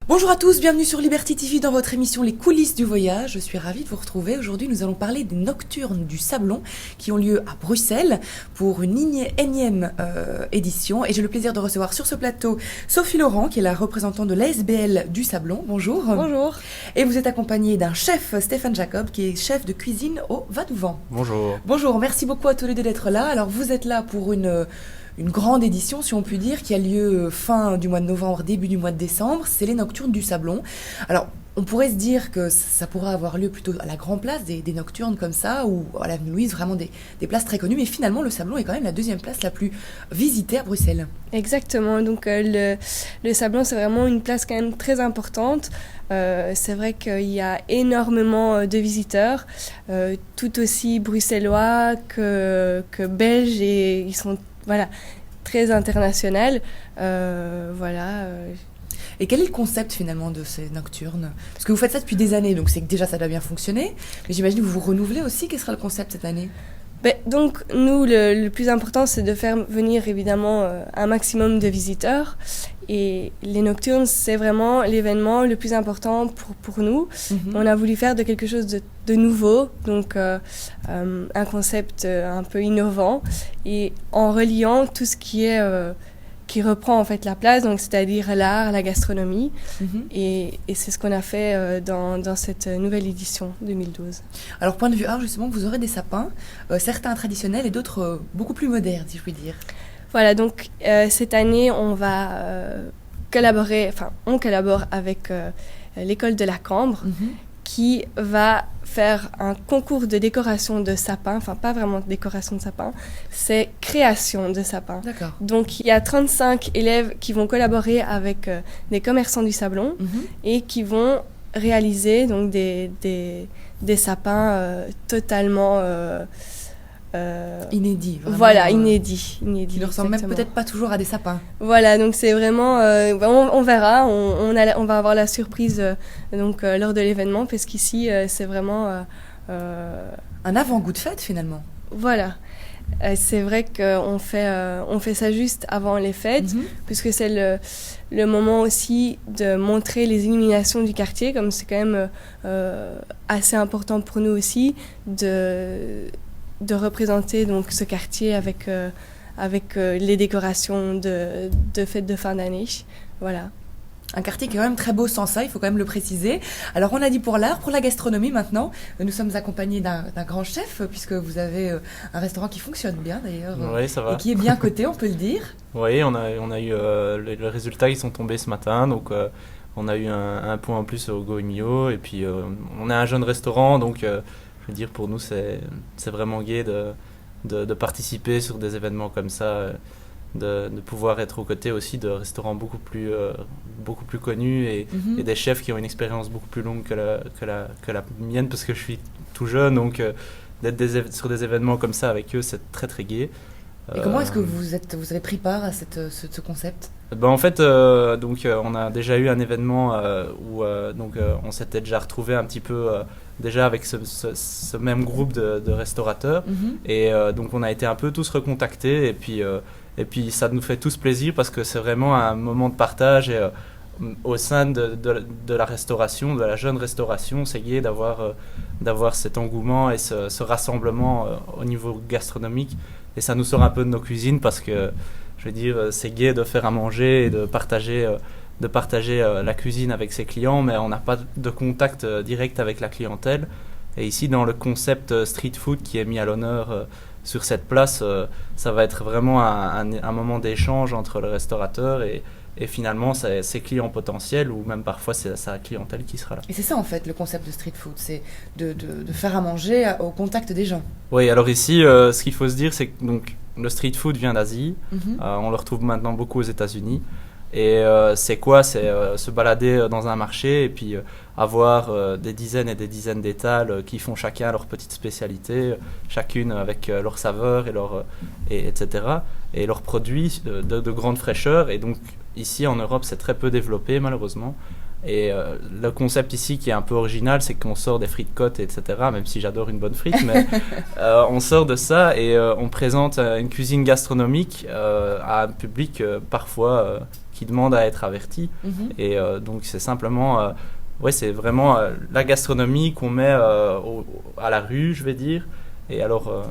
Bonjour à tous, bienvenue sur Liberty TV dans votre émission Les coulisses du voyage. Je suis ravie de vous retrouver. Aujourd'hui, nous allons parler des Nocturnes du Sablon qui ont lieu à Bruxelles pour une énième édition. Et j'ai le plaisir de recevoir sur ce plateau Sophie Laurent, qui est la représentante de l'ASBL du Sablon. Bonjour. Bonjour. Et vous êtes accompagnée d'un chef, Stéphane Jacob, qui est chef de cuisine au Vadouvant. Bonjour. Bonjour, merci beaucoup à tous les deux d'être là. Alors, vous êtes là pour une grande édition, si on peut dire, qui a lieu fin du mois de novembre, début du mois de décembre. C'est les Nocturnes du Sablon. Alors, on pourrait se dire que ça pourrait avoir lieu plutôt à la Grand Place, des nocturnes comme ça, ou à l'Avenue Louise, vraiment des places très connues. Mais finalement, le Sablon est quand même la deuxième place la plus visitée à Bruxelles. Exactement. Donc, le Sablon, c'est vraiment une place quand même très importante. C'est vrai qu'il y a énormément de visiteurs, tout aussi bruxellois que belges, et ils sont très international. Et quel est le concept finalement de ces nocturnes ? Parce que vous faites ça depuis des années, donc c'est que déjà ça doit bien fonctionner. Mais j'imagine que vous vous renouvelez aussi. Quel sera le concept cette année ? Donc nous, le plus important, c'est de faire venir évidemment un maximum de visiteurs. Et les Nocturnes, c'est vraiment l'événement le plus important pour nous. Mm-hmm. On a voulu faire de quelque chose de nouveau, donc un concept un peu innovant, et en reliant tout ce qui reprend en fait la place, donc c'est-à-dire l'art, la gastronomie, et c'est ce qu'on a fait dans cette nouvelle édition 2012. Alors point de vue art, justement, vous aurez des sapins, certains traditionnels et d'autres beaucoup plus modernes, si je puis dire. Voilà, donc cette année, on collabore avec l'école de la Cambre, qui va faire un concours de décoration de sapins, enfin pas vraiment de décoration de sapins, c'est création de sapins. D'accord. Donc il y a 35 élèves qui vont collaborer avec des commerçants du Sablon et qui vont réaliser donc des sapins totalement inédits. Voilà, inédits. Qui ne ressemblent même peut-être pas toujours à des sapins. Voilà, donc c'est vraiment, on verra, on va avoir la surprise lors de l'événement, parce qu'ici c'est vraiment un avant-goût de fête finalement. Voilà. C'est vrai qu'on fait ça juste avant les fêtes, puisque c'est le moment aussi de montrer les illuminations du quartier, comme c'est quand même assez important pour nous aussi de représenter donc ce quartier avec les décorations de fêtes de fin d'année. Voilà. Un quartier qui est quand même très beau sans ça, il faut quand même le préciser. Alors on a dit pour l'art, pour la gastronomie maintenant, nous sommes accompagnés d'un grand chef, puisque vous avez un restaurant qui fonctionne bien d'ailleurs. Oui, ça va. Et qui est bien coté, on peut le dire. Oui, on a eu les résultats qui sont tombés ce matin, donc on a eu un point en plus au Goemio, et puis on est un jeune restaurant, donc je veux dire, pour nous c'est vraiment gai de participer sur des événements comme ça, de pouvoir être aux côtés aussi de restaurants beaucoup plus connus et des chefs qui ont une expérience beaucoup plus longue que la mienne, parce que je suis tout jeune, donc d'être sur des événements comme ça avec eux, c'est très très gai. Et comment est-ce que vous avez pris part à ce concept ? En fait, on a déjà eu un événement où on s'était déjà retrouvé un petit peu déjà avec ce même groupe de restaurateurs, et donc on a été un peu tous recontactés, et puis ça nous fait tous plaisir, parce que c'est vraiment un moment de partage, et au sein de la restauration, de la jeune restauration, c'est gai d'avoir cet engouement et ce rassemblement au niveau gastronomique, et ça nous sort un peu de nos cuisines, parce que je veux dire, c'est gai de faire à manger et de partager la cuisine avec ses clients, mais on n'a pas de contact direct avec la clientèle. Et ici, dans le concept street food qui est mis à l'honneur sur cette place, ça va être vraiment un moment d'échange entre le restaurateur et finalement ses clients potentiels, ou même parfois c'est sa clientèle qui sera là. Et c'est ça en fait le concept de street food, c'est de faire à manger au contact des gens. Oui, alors ici, ce qu'il faut se dire, c'est que donc, le street food vient d'Asie, on le retrouve maintenant beaucoup aux États-Unis. Et c'est quoi ? C'est se balader dans un marché et puis avoir des dizaines et des dizaines d'étals qui font chacun leur petite spécialité, chacune avec leur saveur etc. Et leurs produits de grande fraîcheur. Et donc ici en Europe, c'est très peu développé malheureusement. Et le concept ici qui est un peu original, c'est qu'on sort des frites côtes, etc. Même si j'adore une bonne frite, mais on sort de ça et on présente une cuisine gastronomique à un public parfois qui demandent à être avertis. Et donc c'est simplement, c'est vraiment la gastronomie qu'on met à la rue, je vais dire. Et alors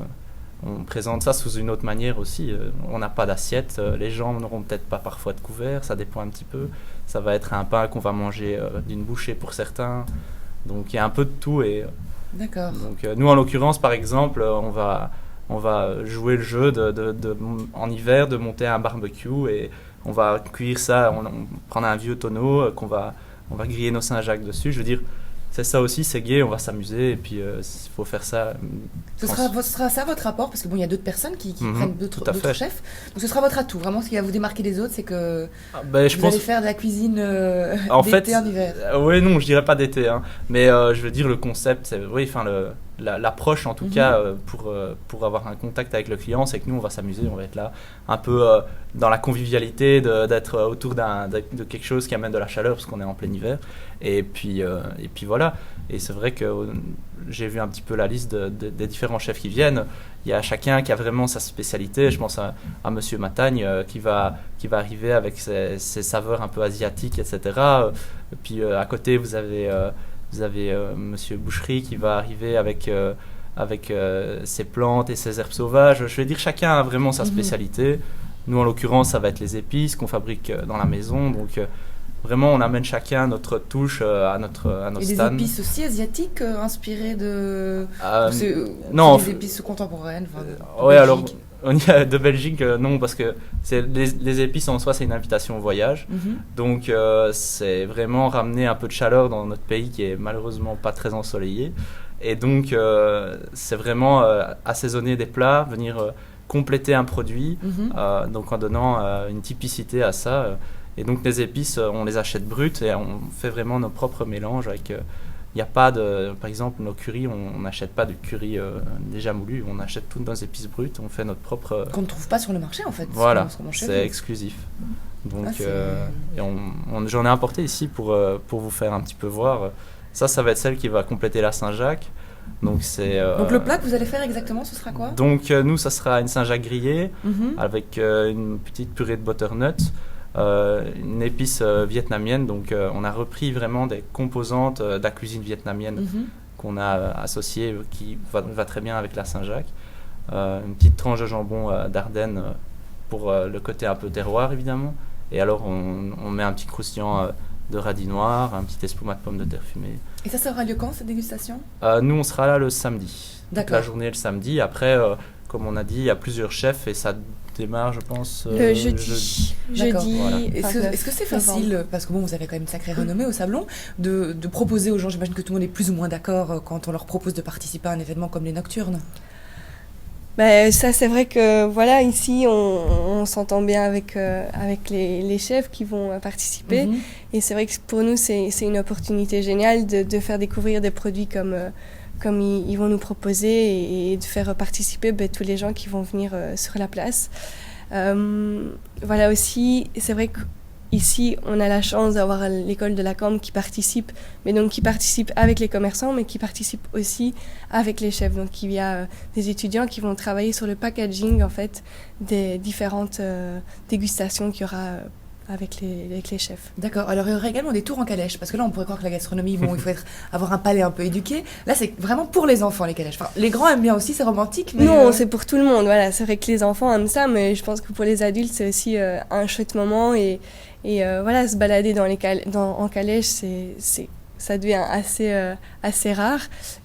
on présente ça sous une autre manière aussi. On n'a pas d'assiette, les gens n'auront peut-être pas parfois de couvert, ça dépend un petit peu. Ça va être un pain qu'on va manger d'une bouchée pour certains. Donc il y a un peu de tout. D'accord. Donc nous, en l'occurrence, par exemple, on va jouer le jeu en hiver de monter un barbecue et on va cuire ça, on prend un vieux tonneau on va griller nos Saint-Jacques dessus. Je veux dire, c'est ça aussi, c'est gai, on va s'amuser et puis il faut faire ça. Ce sera ça votre rapport, parce que il y a d'autres personnes qui prennent d'autres chefs. Donc ce sera votre atout. Vraiment, ce qui va vous démarquer des autres, c'est que vous allez faire de la cuisine d'été en hiver. Oui, non, je dirais pas d'été, hein, mais je veux dire le concept, c'est l'approche en tout cas pour avoir un contact avec le client, c'est que nous on va s'amuser, on va être là un peu dans la convivialité d'être autour de quelque chose qui amène de la chaleur parce qu'on est en plein hiver et puis voilà. Et c'est vrai que j'ai vu un petit peu la liste des différents chefs qui viennent. Il y a chacun qui a vraiment sa spécialité. Je pense à Monsieur Matagne qui va arriver avec ses saveurs un peu asiatiques, etc. Et puis à côté vous avez Monsieur Boucherie qui va arriver avec ses plantes et ses herbes sauvages. Je vais dire, chacun a vraiment sa spécialité. Nous, en l'occurrence, ça va être les épices qu'on fabrique dans la maison. Donc, vraiment, on amène chacun notre touche à notre et stand. Et des épices aussi asiatiques inspirées de... non, des épices contemporaines. Oui, alors... De Belgique, non, parce que les épices en soi, c'est une invitation au voyage. Donc, c'est vraiment ramener un peu de chaleur dans notre pays qui est malheureusement pas très ensoleillé. Et donc, c'est vraiment assaisonner des plats, venir compléter un produit, donc en donnant une typicité à ça. Et donc, les épices, on les achète brutes et on fait vraiment nos propres mélanges avec... Il n'y a pas par exemple, nos currys, on n'achète pas de curry déjà moulu, on achète toutes nos épices brutes, on fait notre propre... Qu'on ne trouve pas sur le marché en fait. Voilà, c'est exclusif. Donc, j'en ai apporté ici pour vous faire un petit peu voir. Ça va être celle qui va compléter la Saint-Jacques. Donc le plat que vous allez faire exactement, ce sera quoi ? Donc nous, ça sera une Saint-Jacques grillée avec une petite purée de butternut. Une épice vietnamienne, donc on a repris vraiment des composantes de la cuisine vietnamienne qu'on a associées, qui va très bien avec la Saint-Jacques. Une petite tranche de jambon d'Ardenne pour le côté un peu terroir évidemment, et alors on met un petit croustillant de radis noir, un petit espuma de pommes de terre fumée. Et ça aura lieu quand, cette dégustation ? Nous on sera là le samedi. D'accord. La journée le samedi, après comme on a dit, il y a plusieurs chefs et ça démarre, je pense, le jeudi. Voilà. Est-ce que c'est facile, parce que vous avez quand même une sacrée renommée au Sablon, de proposer aux gens, j'imagine que tout le monde est plus ou moins d'accord quand on leur propose de participer à un événement comme les Nocturnes ? Ça, c'est vrai que ici on s'entend bien avec les chefs qui vont participer, et c'est vrai que pour nous c'est une opportunité géniale de faire découvrir des produits comme ils vont nous proposer et de faire participer tous les gens qui vont venir sur la place. Aussi, c'est vrai qu'ici, on a la chance d'avoir l'école de la Cambre qui participe, mais donc qui participe avec les commerçants, mais qui participe aussi avec les chefs. Donc il y a des étudiants qui vont travailler sur le packaging en fait, des différentes dégustations qu'il y aura avec les chefs. D'accord. Alors, il y aurait également des tours en calèche, parce que là, on pourrait croire que la gastronomie, il faut avoir un palais un peu éduqué. Là, c'est vraiment pour les enfants, les calèches. Enfin, les grands aiment bien aussi, c'est romantique, mais... Non, c'est pour tout le monde. Voilà, c'est vrai que les enfants aiment ça, mais je pense que pour les adultes, c'est aussi un chouette moment. Et se balader en calèche, ça devient assez rare.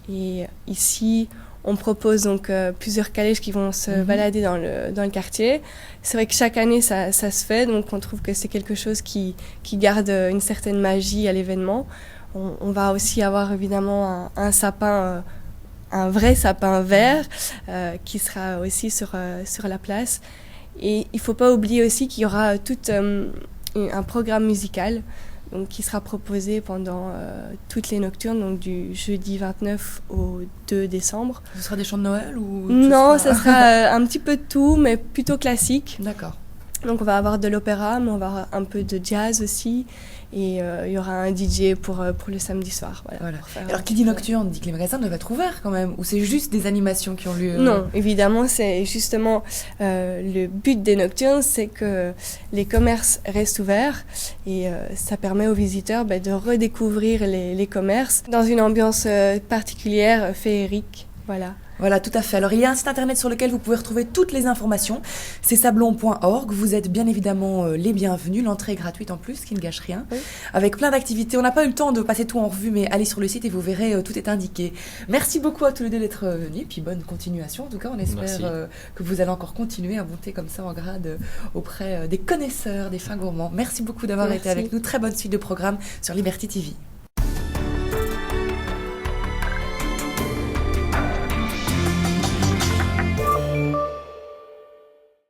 Et ici... On propose donc plusieurs calèches qui vont se balader dans le quartier. C'est vrai que chaque année, ça se fait, donc on trouve que c'est quelque chose qui garde une certaine magie à l'événement. On va aussi avoir évidemment un sapin, un vrai sapin vert qui sera aussi sur la place. Et il ne faut pas oublier aussi qu'il y aura tout un programme musical. Donc, qui sera proposé pendant toutes les nocturnes, donc du jeudi 29 au 2 décembre. Ce sera des chants de Noël ou... Non, ça sera un petit peu de tout, mais plutôt classique. D'accord. Donc on va avoir de l'opéra, mais on va avoir un peu de jazz aussi. Et il y aura un DJ pour le samedi soir. Voilà. Alors qui dit nocturne dit que les magasins doivent être ouverts quand même, ou c'est juste des animations qui ont lieu? Non, évidemment, c'est justement le but des nocturnes, c'est que les commerces restent ouverts et ça permet aux visiteurs de redécouvrir les commerces dans une ambiance particulière, féerique. Voilà. Voilà, tout à fait. Alors, il y a un site internet sur lequel vous pouvez retrouver toutes les informations. C'est sablon.org. Vous êtes bien évidemment les bienvenus. L'entrée est gratuite en plus, ce qui ne gâche rien. Oui. Avec plein d'activités. On n'a pas eu le temps de passer tout en revue, mais allez sur le site et vous verrez, tout est indiqué. Merci beaucoup à tous les deux d'être venus. Puis bonne continuation. En tout cas, on espère que vous allez encore continuer à monter comme ça en grade auprès des connaisseurs, des fins gourmands. Merci beaucoup d'avoir été avec nous. Très bonne suite de programme sur Liberty TV.